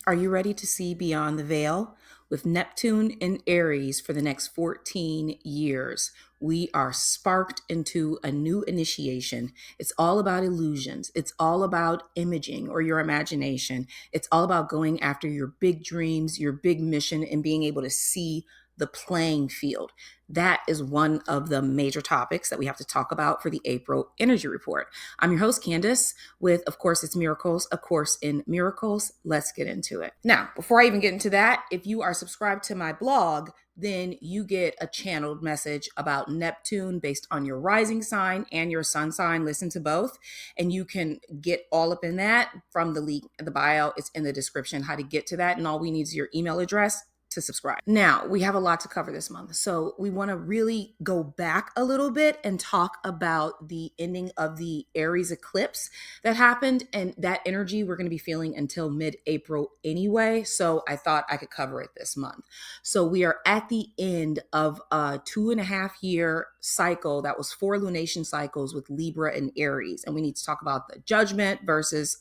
Are you ready to see beyond the veil? With Neptune in Aries for the next 14 years, we are sparked into a new initiation. It's all about illusions. It's all about imaging or your imagination. It's all about going after your big dreams, your big mission, and being able to see the playing field. That is one of the major topics that we have to talk about for the April energy report. I'm your host, Candace, with, of course, it's Miracles, A Course in Miracles. Let's get into it. Now, before I even get into that, if you are subscribed to my blog, then you get a channeled message about Neptune based on your rising sign and your sun sign. Listen to both, and you can get all up in that from the link in the bio. It's in the description how to get to that, and all we need is your email address to subscribe. Now, we have a lot to cover this month. So we want to really go back a little bit and talk about the ending of the Aries eclipse that happened. And that energy we're going to be feeling until mid-April anyway. So I thought I could cover it this month. So we are at the end of a 2.5 year cycle that was 4 lunation cycles with Libra and Aries. And we need to talk about the judgment versus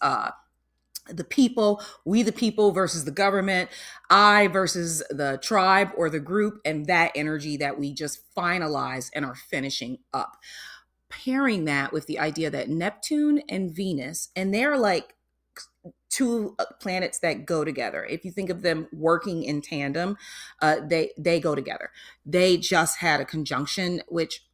the people, we the people versus the government, I versus the tribe or the group, and that energy that we just finalized and are finishing up. Pairing that with the idea that Neptune and Venus, and they're like two planets that go together. If you think of them working in tandem, they go together. They just had a conjunction, which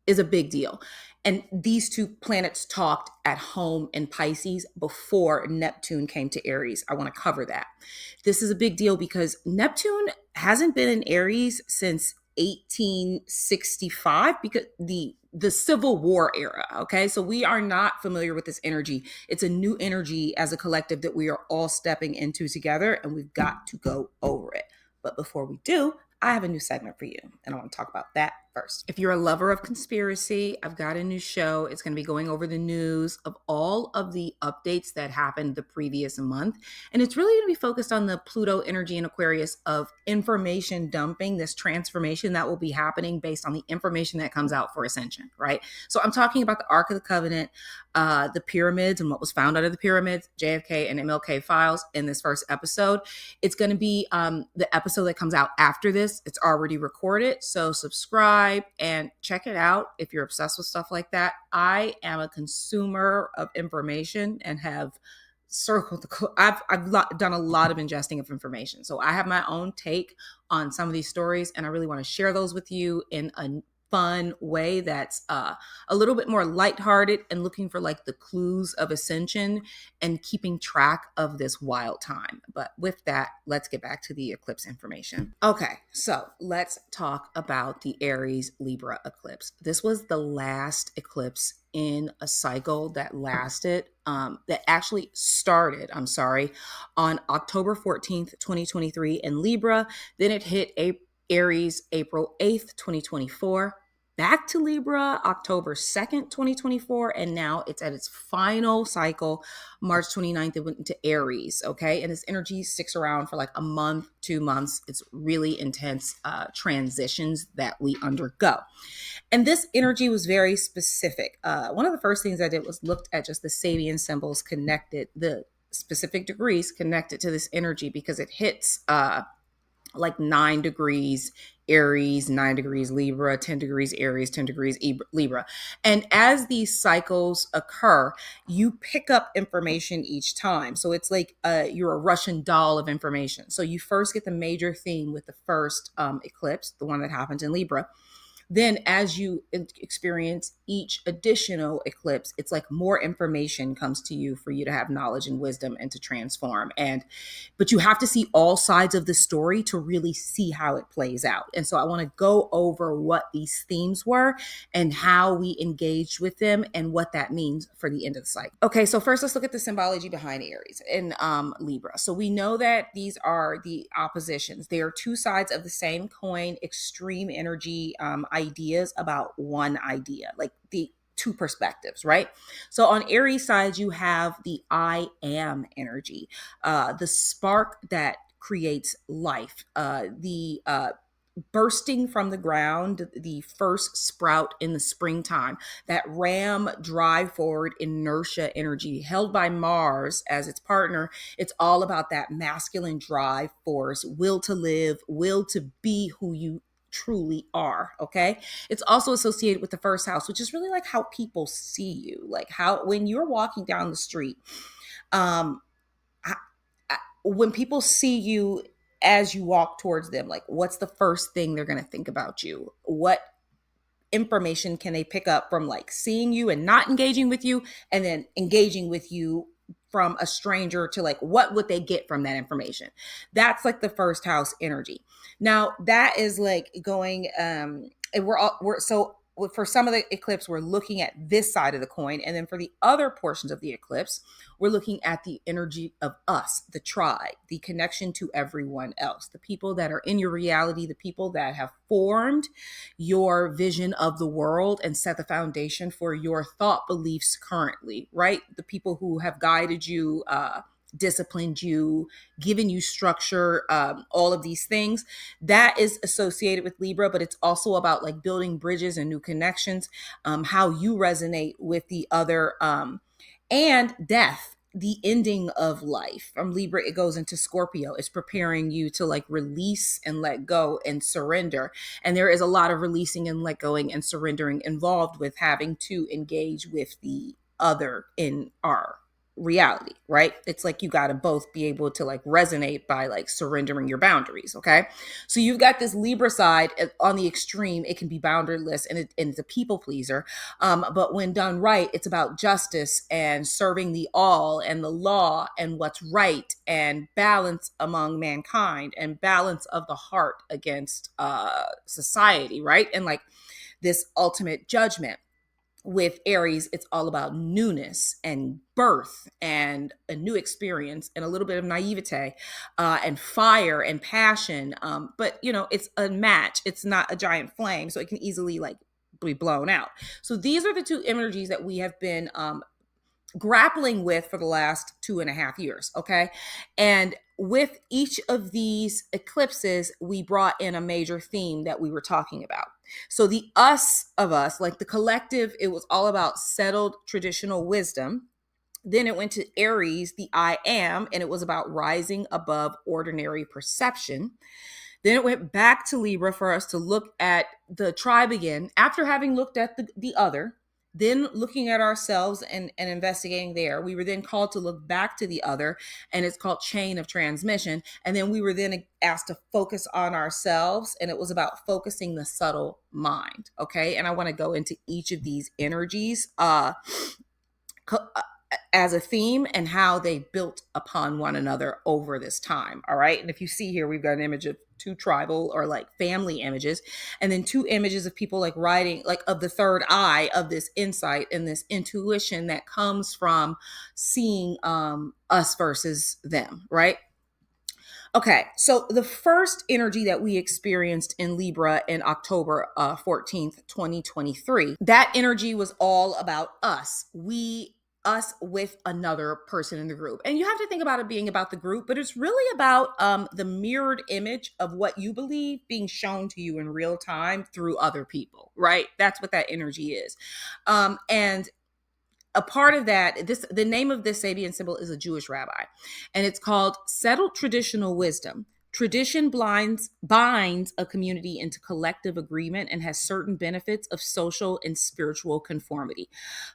is a big deal. And these two planets talked at home in Pisces before Neptune came to Aries. I want to cover that. This is a big deal because Neptune hasn't been in Aries since 1865, because the Civil War era. Okay, so we are not familiar with this energy. It's a new energy as a collective that we are all stepping into together, and we've got to go over it. But before we do, I have a new segment for you, and I want to talk about that first. If you're a lover of conspiracy, I've got a new show. It's going to be going over the news of all of the updates that happened the previous month. And it's really going to be focused on the Pluto energy in Aquarius of information dumping, this transformation that will be happening based on the information that comes out for ascension, right? So I'm talking about the Ark of the Covenant, the pyramids and what was found out of the pyramids, JFK and MLK files in this first episode. It's going to be the episode that comes out after this. It's already recorded. So subscribe and check it out if you're obsessed with stuff like that. I am a consumer of information and have I've done a lot of ingesting of information. So I have my own take on some of these stories, and I really want to share those with you in a fun way that's a little bit more lighthearted and looking for like the clues of ascension and keeping track of this wild time. But with that, let's get back to the eclipse information. Okay, so let's talk about the Aries Libra eclipse. This was the last eclipse in a cycle that lasted, that actually started, on October 14th, 2023 in Libra. Then it hit Aries April 8th, 2024. Back to Libra, October 2nd, 2024, and now it's at its final cycle, March 29th, it went into Aries, okay? And this energy sticks around for like a month, 2 months. It's really intense transitions that we undergo. And this energy was very specific. One of the first things I did was looked at just the Sabian symbols connected, the specific degrees connected to this energy, because it hits like 9 degrees Aries, 9 degrees Libra, 10 degrees Aries, 10 degrees Libra. And as these cycles occur, you pick up information each time. So it's like you're a Russian doll of information. So you first get the major theme with the first eclipse, the one that happened in Libra. Then as you experience each additional eclipse, it's like more information comes to you for you to have knowledge and wisdom and to transform. But you have to see all sides of the story to really see how it plays out. And so I want to go over what these themes were and how we engaged with them and what that means for the end of the cycle. Okay, so first let's look at the symbology behind Aries and Libra. So we know that these are the oppositions. They are two sides of the same coin, extreme energy ideas about one idea, like the two perspectives, right? So on Aries side, you have the I am energy, the spark that creates life, the bursting from the ground, the first sprout in the springtime, that ram drive forward inertia energy held by Mars as its partner. It's all about that masculine drive force, will to live, will to be who you truly are. Okay. It's also associated with the first house, which is really like how people see you, like how when you're walking down the street, um, when people see you as you walk towards them, like what's the first thing they're going to think about you? What information can they pick up from like seeing you and not engaging with you, and then engaging with you from a stranger to like what would they get from that information? That's like the first house energy. Now that is like going and we're so for some of the eclipse we're looking at this side of the coin, and then for the other portions of the eclipse we're looking at the energy of us, the tribe, the connection to everyone else, the people that are in your reality, the people that have formed your vision of the world and set the foundation for your thought beliefs currently, right? The people who have guided you, disciplined you, given you structure, all of these things. That is associated with Libra, but it's also about like building bridges and new connections, how you resonate with the other, and death, the ending of life. From Libra it goes into Scorpio. It's preparing you to like release and let go and surrender, and there is a lot of releasing and let going and surrendering involved with having to engage with the other in our reality, right? It's like you got to both be able to like resonate by like surrendering your boundaries. Okay, so you've got this Libra side on the extreme. It can be boundaryless, and it's a people pleaser, but when done right, it's about justice and serving the all and the law and what's right and balance among mankind and balance of the heart against society, right? And like this ultimate judgment. With Aries, it's all about newness and birth and a new experience and a little bit of naivete, and fire and passion. But you know, it's a match. It's not a giant flame, so it can easily like be blown out. So these are the two energies that we have been grappling with for the last 2.5 years. Okay. And with each of these eclipses, we brought in a major theme that we were talking about. So the us of us, like the collective, it was all about settled traditional wisdom. Then it went to Aries, the I am, and it was about rising above ordinary perception. Then it went back to Libra for us to look at the tribe again after having looked at the other, then looking at ourselves and investigating there. We were then called to look back to the other, and it's called chain of transmission. And then we were then asked to focus on ourselves, and it was about focusing the subtle mind. Okay. And I want to go into each of these energies as a theme and how they built upon one another over this time. All right. And if you see here, we've got an image of two tribal or like family images, and then two images of people like writing, like of the third eye of this insight and this intuition that comes from seeing us versus them. Right. Okay, so the first energy that we experienced in Libra in October 14th, 2023, that energy was all about us. Us with another person in the group. And you have to think about it being about the group, but it's really about the mirrored image of what you believe being shown to you in real time through other people, right? That's what that energy is. And a part of that, the name of this Sabian symbol is a Jewish rabbi, and it's called settled traditional wisdom. Tradition binds a community into collective agreement and has certain benefits of social and spiritual conformity.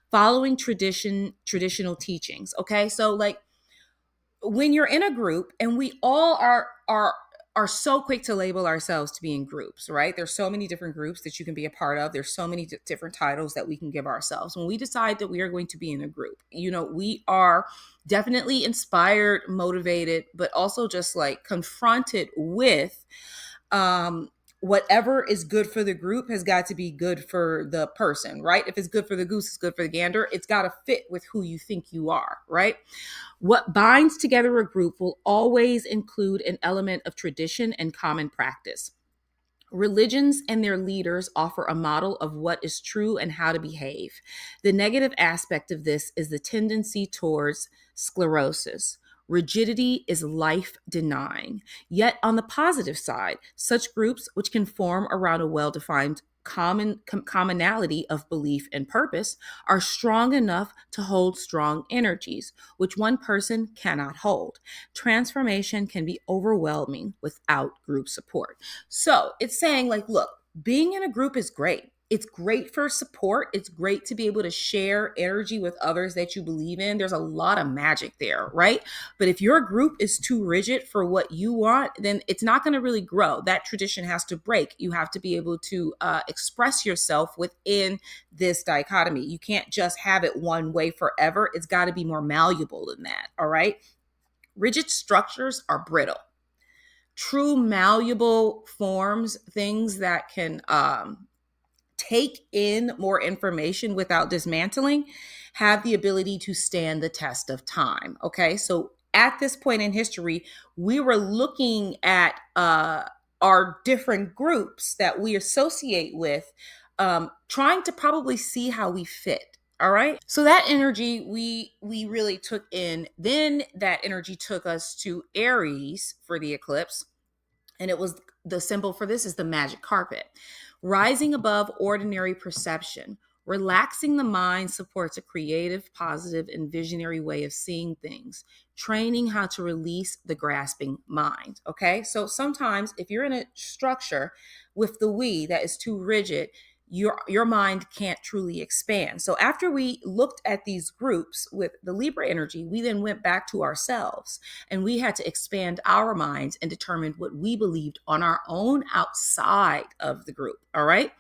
Following traditional teachings. Okay, so like when you're in a group, and we all are so quick to label ourselves to be in groups, right? There's so many different groups that you can be a part of. There's so many different titles that we can give ourselves. When we decide that we are going to be in a group, you know, we are definitely inspired, motivated, but also just like confronted with whatever is good for the group has got to be good for the person, right? If it's good for the goose, it's good for the gander. It's got to fit with who you think you are, right? What binds together a group will always include an element of tradition and common practice. Religions and their leaders offer a model of what is true and how to behave. The negative aspect of this is the tendency towards sclerosis, Rigidity is life denying. Yet, on the positive side, such groups which can form around a well defined commonality of belief and purpose are strong enough to hold strong energies, which one person cannot hold. Transformation can be overwhelming without group support. So it's saying, like, look, being in a group is great. It's great for support. It's great to be able to share energy with others that you believe in. There's a lot of magic there, right? But if your group is too rigid for what you want, then it's not going to really grow. That tradition has to break. You have to be able to express yourself within this dichotomy. You can't just have it one way forever. It's got to be more malleable than that, all right? Rigid structures are brittle. True malleable forms, things that can take in more information without dismantling, have the ability to stand the test of time. Okay, so at this point in history, we were looking at our different groups that we associate with, trying to probably see how we fit. All right, so that energy we really took in. Then that energy took us to Aries for the eclipse, and it was, the symbol for this is the magic carpet. Rising above ordinary perception, relaxing the mind supports a creative, positive, and visionary way of seeing things, training how to release the grasping mind. Okay, so sometimes if you're in a structure with the we that is too rigid, your mind can't truly expand. So after we looked at these groups with the Libra energy, we then went back to ourselves and we had to expand our minds and determine what we believed on our own outside of the group. All right.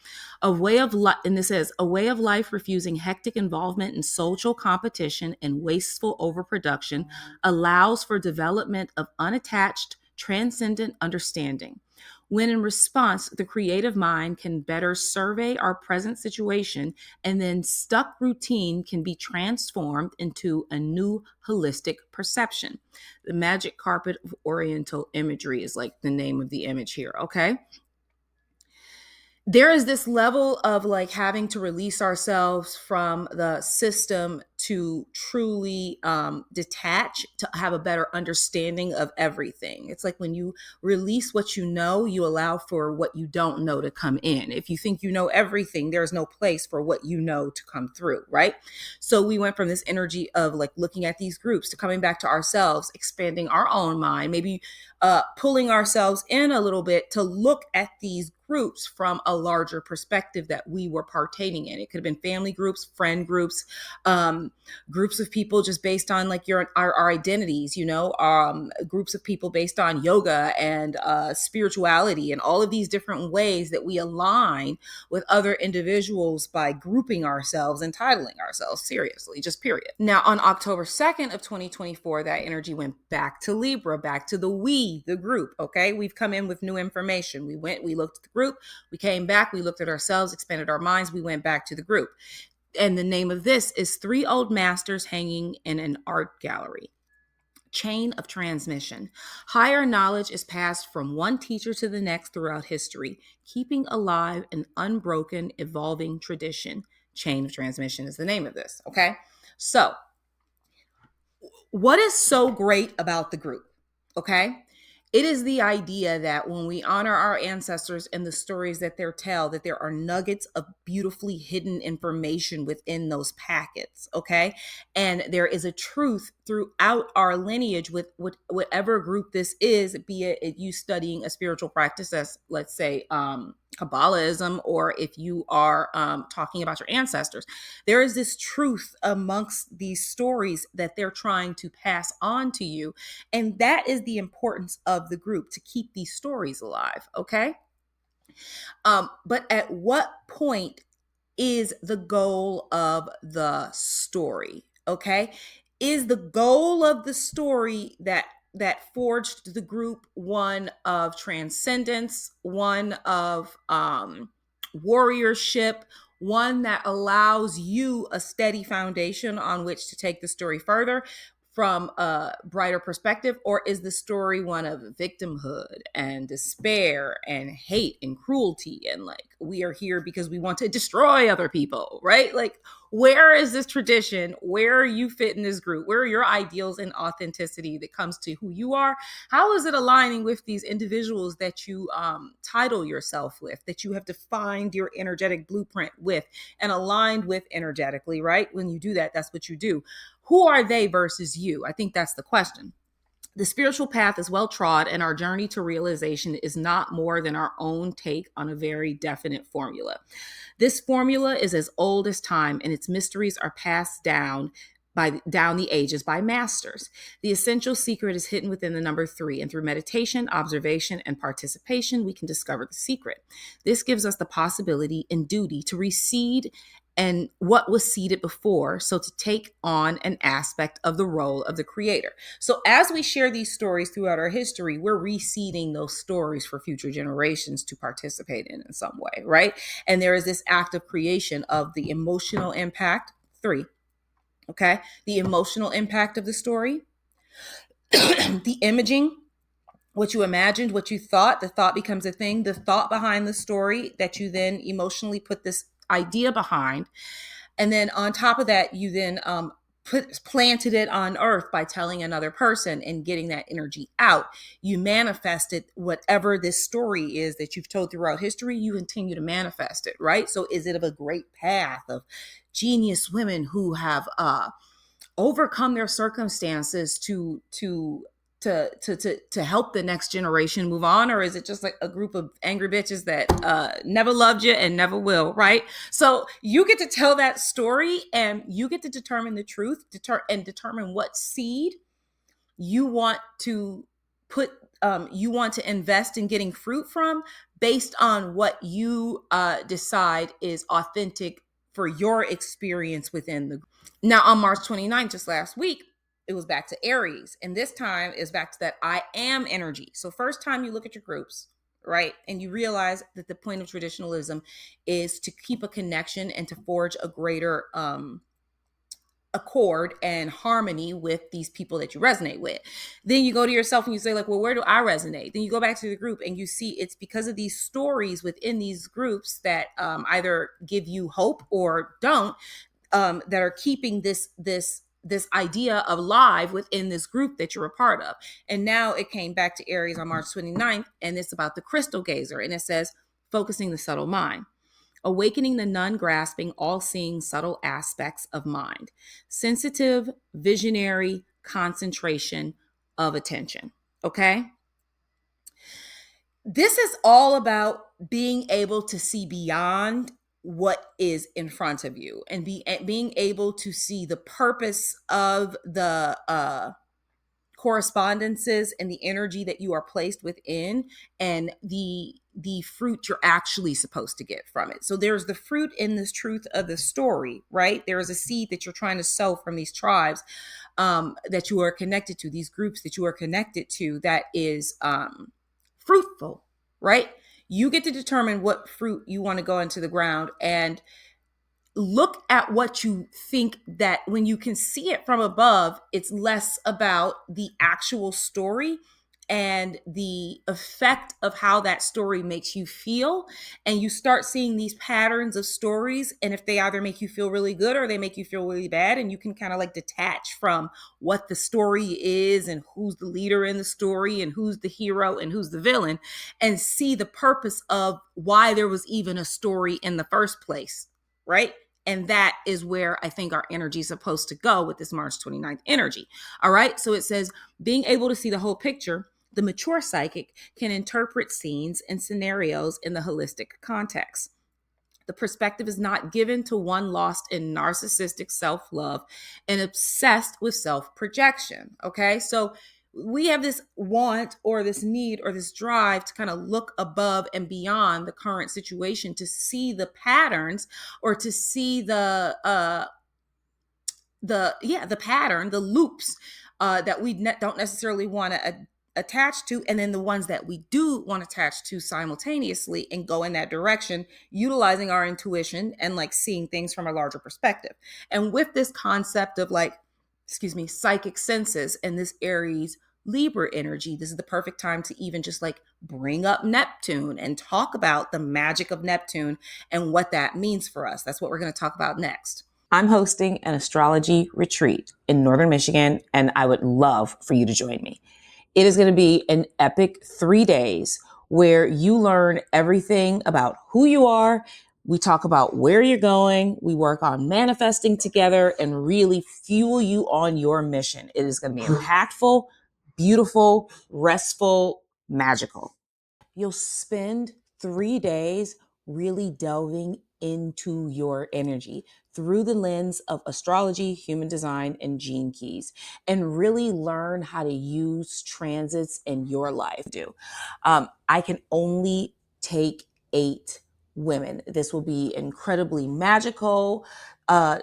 A way of life, and this is a way of life refusing hectic involvement in social competition and wasteful overproduction allows for development of unattached, transcendent understanding. When in response, the creative mind can better survey our present situation, and then stuck routine can be transformed into a new holistic perception. The magic carpet of Oriental imagery is like the name of the image here, okay? There is this level of like having to release ourselves from the system to truly detach, to have a better understanding of everything. It's like when you release what you know, you allow for what you don't know to come in. If you think you know everything, there's no place for what you know to come through, right? So we went from this energy of like looking at these groups to coming back to ourselves, expanding our own mind, maybe pulling ourselves in a little bit to look at these groups from a larger perspective that we were partaking in. It could have been family groups, friend groups, groups of people just based on like our identities, you know, groups of people based on yoga and spirituality and all of these different ways that we align with other individuals by grouping ourselves and titling ourselves seriously, just period. Now on October 2nd of 2024, that energy went back to Libra, back to the group. Okay, we've come in with new information. We looked at the group, we came back, we looked at ourselves, expanded our minds, we went back to the group. And the name of this is Three Old Masters Hanging in an Art Gallery. Chain of transmission. Higher knowledge is passed from one teacher to the next throughout history, keeping alive an unbroken, evolving tradition. Chain of transmission is the name of this. Okay. So, what is so great about the group? Okay. It is the idea that when we honor our ancestors and the stories that they tell, that there are nuggets of beautifully hidden information within those packets, okay? And there is a truth throughout our lineage with whatever group this is, be it you studying a spiritual practice as, let's say, Kabbalism, or if you are talking about your ancestors. There is this truth amongst these stories that they're trying to pass on to you. And that is the importance of the group, to keep these stories alive, okay? But at what point is the goal of the story, okay? Is the goal of the story that forged the group one of transcendence, one of warriorship, one that allows you a steady foundation on which to take the story further? from a brighter perspective, or is the story one of victimhood and despair and hate and cruelty and like we are here because we want to destroy other people, right? Like, where is this tradition? Where you fit in this group? Where are your ideals and authenticity that comes to who you are? How is it aligning with these individuals that you title yourself with, that you have defined your energetic blueprint with and aligned with energetically, right? When you do that, that's what you do. Who are they versus you? I think that's the question. The spiritual path is well trod, and our journey to realization is not more than our own take on a very definite formula. This formula is as old as time, and its mysteries are passed down the ages by masters. The essential secret is hidden within the number 3, and through meditation, observation, and participation, we can discover the secret. This gives us the possibility and duty to reseed and what was seeded before, so to take on an aspect of the role of the creator. So as we share these stories throughout our history, we're reseeding those stories for future generations to participate in some way, right? And there is this act of creation of the emotional impact, 3, okay? The emotional impact of the story, the imaging, what you imagined, what you thought, the thought becomes a thing, the thought behind the story that you then emotionally put this idea behind. And then on top of that, you then planted it on earth by telling another person and getting that energy out. You manifested whatever this story is that you've told throughout history, you continue to manifest it, right? So is it of a great path of genius women who have overcome their circumstances to help the next generation move on, or is it just like a group of angry bitches that never loved you and never will, right? So you get to tell that story, and you get to determine the truth, and determine what seed you want to put, you want to invest in getting fruit from, based on what you decide is authentic for your experience within the group. Now on March 29th, just last week, it was back to Aries. And this time is back to that I am energy. So first time you look at your groups, right? And you realize that the point of traditionalism is to keep a connection and to forge a greater accord and harmony with these people that you resonate with. Then you go to yourself and you say like, well, where do I resonate? Then you go back to the group and you see it's because of these stories within these groups that either give you hope or don't, that are keeping this idea of live within this group that you're a part of. And now it came back to Aries on March 29th, and it's about the crystal gazer. And it says, focusing the subtle mind, awakening the non-grasping, all-seeing subtle aspects of mind, sensitive, visionary concentration of attention. Okay? This is all about being able to see beyond what is in front of you, and being able to see the purpose of the correspondences and the energy that you are placed within, and the fruit you're actually supposed to get from it. So there's the fruit in this truth of the story, right? There is a seed that you're trying to sow from these tribes that you are connected to, these groups that you are connected to, that is fruitful, right? You get to determine what fruit you want to go into the ground, and look at what you think, that when you can see it from above, it's less about the actual story and the effect of how that story makes you feel. And you start seeing these patterns of stories, and if they either make you feel really good or they make you feel really bad, and you can kind of like detach from what the story is and who's the leader in the story and who's the hero and who's the villain, and see the purpose of why there was even a story in the first place, right? And that is where I think our energy is supposed to go with this March 29th energy. All right. So it says, being able to see the whole picture, the mature psychic can interpret scenes and scenarios in the holistic context. The perspective is not given to one lost in narcissistic self-love and obsessed with self-projection. Okay. So we have this want or this need or this drive to kind of look above and beyond the current situation, to see the patterns, or to see the pattern, the loops that we don't necessarily want to attach to, and then the ones that we do want to attach to simultaneously, and go in that direction, utilizing our intuition and like seeing things from a larger perspective. And with this concept of like psychic senses and this Aries Libra energy, this is the perfect time to even just like bring up Neptune and talk about the magic of Neptune and what that means for us. That's what we're going to talk about next. I'm hosting an astrology retreat in Northern Michigan, and I would love for you to join me. It is going to be an epic 3 days where you learn everything about who you are. We talk about where you're going. We work on manifesting together and really fuel you on your mission. It is going to be impactful, beautiful, restful, magical. You'll spend 3 days really delving into your energy through the lens of astrology, human design, and gene keys, and really learn how to use transits in your life. I can only take 8 women. This will be incredibly magical.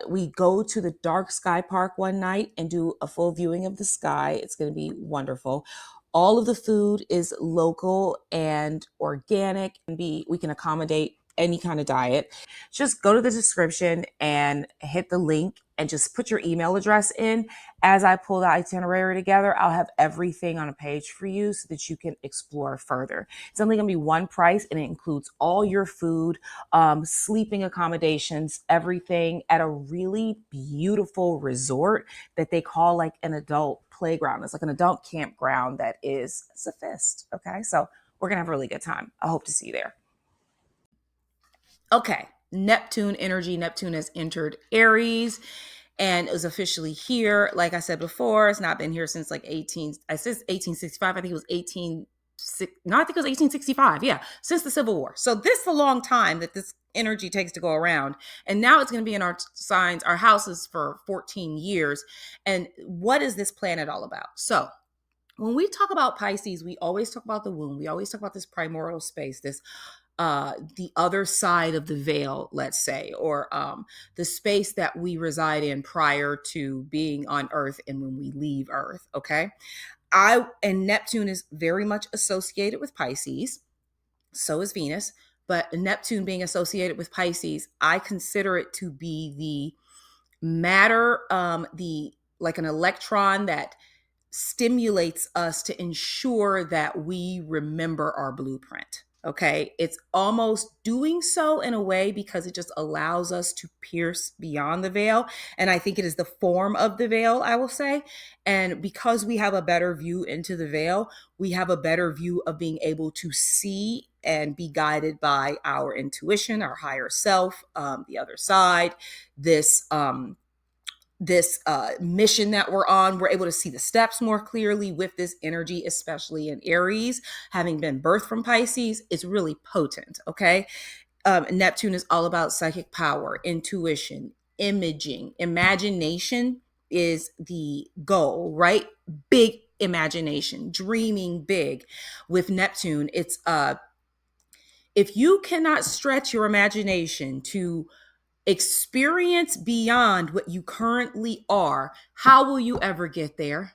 We go to the dark sky park one night and do a full viewing of the sky. It's going to be wonderful. All of the food is local and organic, and we can accommodate any kind of diet. Just go to the description and hit the link and just put your email address in. As I pull the itinerary together, I'll have everything on a page for you so that you can explore further. It's only going to be one price, and it includes all your food, sleeping accommodations, everything at a really beautiful resort that they call like an adult playground. It's like an adult campground that is sophist. Okay. So we're going to have a really good time. I hope to see you there. Okay. Neptune energy. Neptune has entered Aries and is officially here. Like I said before, it's not been here since like 1865. I think it was 1865. Yeah. Since the Civil War. So this is a long time that this energy takes to go around. And now it's going to be in our signs, our houses for 14 years. And what is this planet all about? So when we talk about Pisces, we always talk about the womb. We always talk about this primordial space, this the other side of the veil, let's say, or the space that we reside in prior to being on Earth and when we leave Earth. Okay. And Neptune is very much associated with Pisces. So is Venus. But Neptune being associated with Pisces, I consider it to be the matter, the like an electron that stimulates us to ensure that we remember our blueprint. Okay. It's almost doing so in a way because it just allows us to pierce beyond the veil. And I think it is the form of the veil, I will say. And because we have a better view into the veil, we have a better view of being able to see and be guided by our intuition, our higher self, the other side, this mission that we're on. We're able to see the steps more clearly with this energy, especially in Aries. Having been birthed from Pisces, it's really potent. Okay. Neptune is all about psychic power, intuition, imaging, imagination is the goal, right? Big imagination, dreaming big. With Neptune, it's if you cannot stretch your imagination to experience beyond what you currently are, how will you ever get there?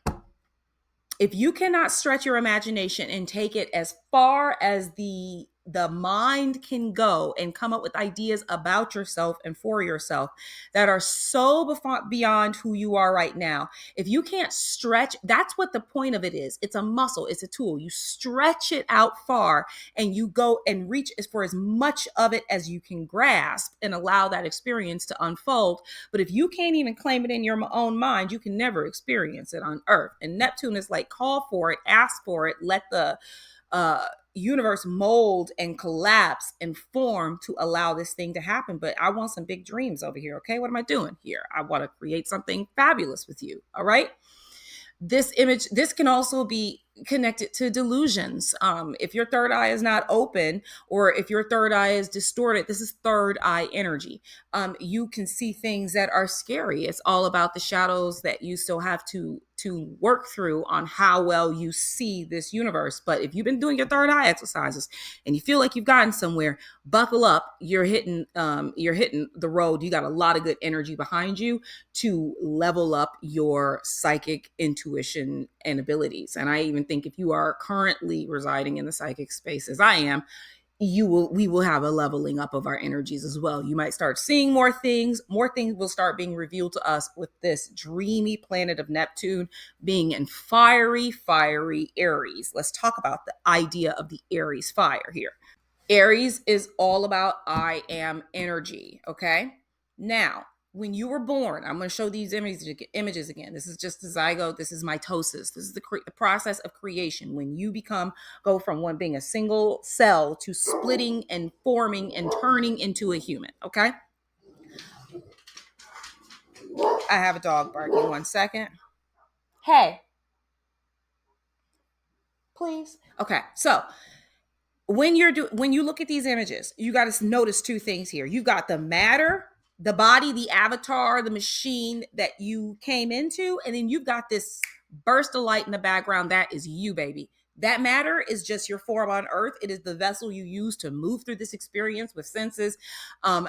If you cannot stretch your imagination and take it as far as the mind can go and come up with ideas about yourself and for yourself that are so beyond who you are right now, if you can't stretch, that's what the point of it is. It's a muscle, it's a tool. You stretch it out far and you go and reach for as much of it as you can grasp and allow that experience to unfold. But if you can't even claim it in your own mind, you can never experience it on Earth. And Neptune is like, call for it, ask for it, let the universe mold and collapse and form to allow this thing to happen. But I want some big dreams over here. Okay. What am I doing here? I want to create something fabulous with you. All right. This can also be connected to delusions. If your third eye is not open, or if your third eye is distorted, this is third eye energy. You can see things that are scary. It's all about the shadows that you still have to work through on how well you see this universe. But if you've been doing your third eye exercises and you feel like you've gotten somewhere, buckle up. You're hitting the road. You got a lot of good energy behind you to level up your psychic intuition and abilities. And I even think if you are currently residing in the psychic space as I am, we will have a leveling up of our energies as well. You might start seeing more things will start being revealed to us with this dreamy planet of Neptune being in fiery Aries. Let's talk about the idea of the Aries fire here. Aries is all about I am energy. Okay. Now, when you were born, I'm going to show these images again. This is just the zygote. This is mitosis. This is the process of creation. When you go from one being a single cell to splitting and forming and turning into a human. Okay. I have a dog barking. 1 second. Hey, please. Okay. So when you look at these images, you got to notice two things here. You got the matter, the body, the avatar, the machine that you came into, and then you've got this burst of light in the background. That is you, baby. That matter is just your form on earth. It is the vessel you use to move through this experience with senses, and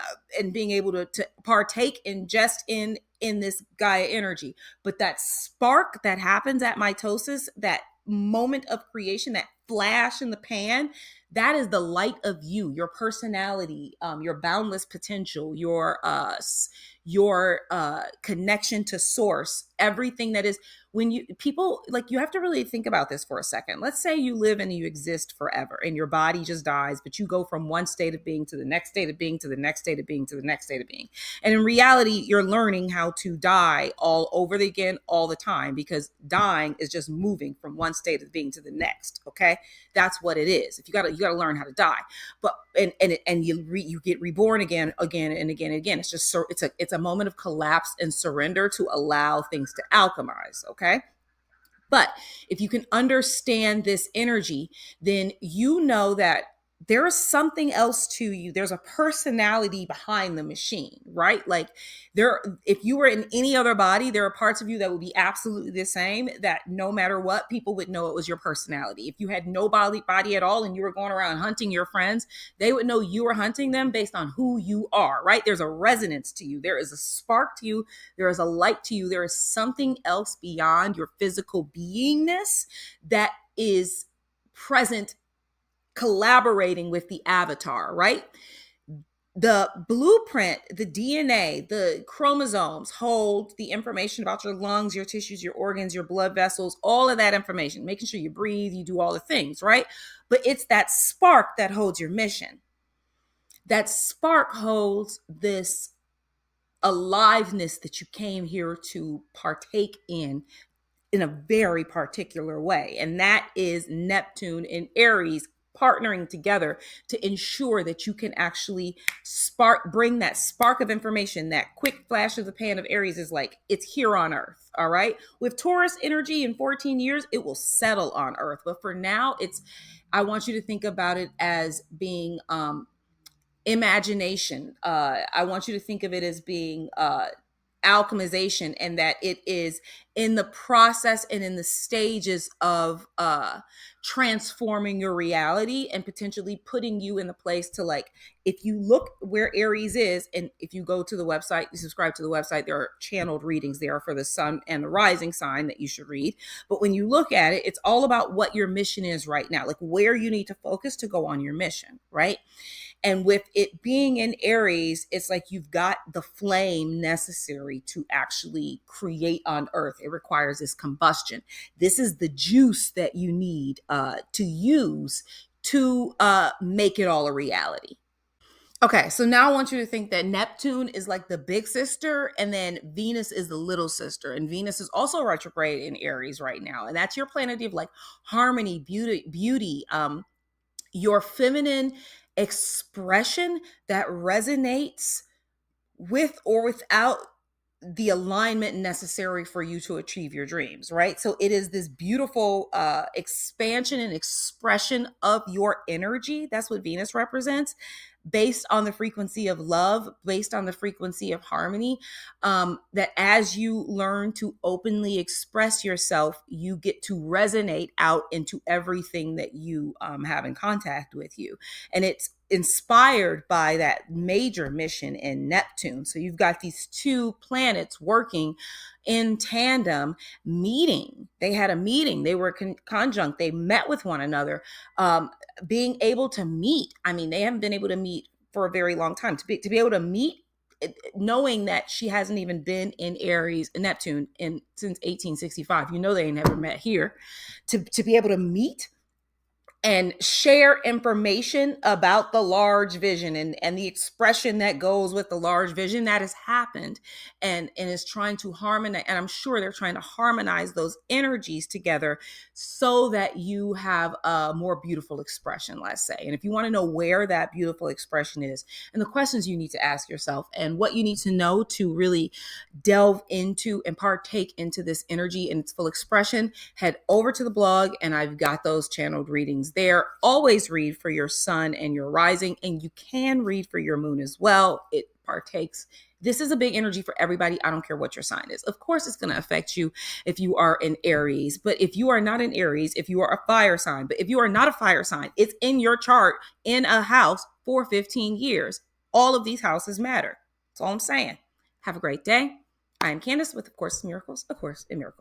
being able to partake, ingest in this Gaia energy. But that spark that happens at mitosis, that moment of creation, that flash in the pan, that is the light of you, your personality, your boundless potential, your connection to source, everything that is. When you people like, you have to really think about this for a second. Let's say you live and you exist forever and your body just dies, but you go from one state of being to the next state of being to the next state of being to the next state of being. And in reality, you're learning how to die all over again all the time, because dying is just moving from one state of being to the next. Okay, that's what it is. If you gotta learn how to die, but and you get reborn again and again. It's just it's a moment of collapse and surrender to allow things to alchemize. Okay. But if you can understand this energy, then you know that there is something else to you. There's a personality behind the machine, right? Like, if you were in any other body, there are parts of you that would be absolutely the same, that no matter what, people would know it was your personality. If you had no body at all and you were going around hunting your friends, they would know you were hunting them based on who you are, right? There's a resonance to you. There is a spark to you. There is a light to you. There is something else beyond your physical beingness that is present, collaborating with the avatar, right? The blueprint, the DNA, the chromosomes hold the information about your lungs, your tissues, your organs, your blood vessels, all of that information, making sure you breathe, you do all the things, right? But it's that spark that holds your mission. That spark holds this aliveness that you came here to partake in a very particular way. And that is Neptune and Aries partnering together to ensure that you can actually bring that spark of information. That quick flash of the pan of Aries is like, it's here on Earth. All right. With Taurus energy in 14 years, it will settle on Earth. But for now, I want you to think about it as being, imagination. I want you to think of it as being, alchemization, and that it is in the process and in the stages of transforming your reality and potentially putting you in the place to, like, if you look where Aries is, and if you go to the website, you subscribe to the website, there are channeled readings there for the sun and the rising sign that you should read. But when you look at it, it's all about what your mission is right now, like where you need to focus to go on your mission, right? And with it being in Aries, it's like you've got the flame necessary to actually create on Earth. It requires this combustion. This is the juice that you need to use to make it all a reality. Okay, so now I want you to think that Neptune is like the big sister, and then Venus is the little sister. And Venus is also retrograde in Aries right now. And that's your planet of like harmony, beauty, your feminine expression that resonates with or without the alignment necessary for you to achieve your dreams, right? So it is this beautiful expansion and expression of your energy. That's what Venus represents, based on the frequency of love, based on the frequency of harmony. That as you learn to openly express yourself, you get to resonate out into everything that you have in contact with you. And it's inspired by that major mission in Neptune. So you've got these two planets working in tandem, meeting. They had a meeting, they were conjunct, they met with one another, being able to meet. I mean, they haven't been able to meet for a very long time. To be able to meet, knowing that she hasn't even been in Aries and Neptune since 1865. You know, they ain't never met here. To be able to meet and share information about the large vision, and the expression that goes with the large vision that has happened, and is trying to harmonize. And I'm sure they're trying to harmonize those energies together so that you have a more beautiful expression, let's say. And if you want to know where that beautiful expression is, and the questions you need to ask yourself, and what you need to know to really delve into and partake into this energy in its full expression, head over to the blog, and I've got those channeled readings there. Always read for your sun and your rising, and you can read for your moon as well. It partakes. This is a big energy for everybody. I don't care what your sign is. Of course, it's going to affect you if you are an Aries, but if you are not an Aries, if you are a fire sign, but if you are not a fire sign, it's in your chart in a house for 15 years. All of these houses matter. That's all I'm saying. Have a great day. I am Candace with, of course, Miracles, of course, in Miracles.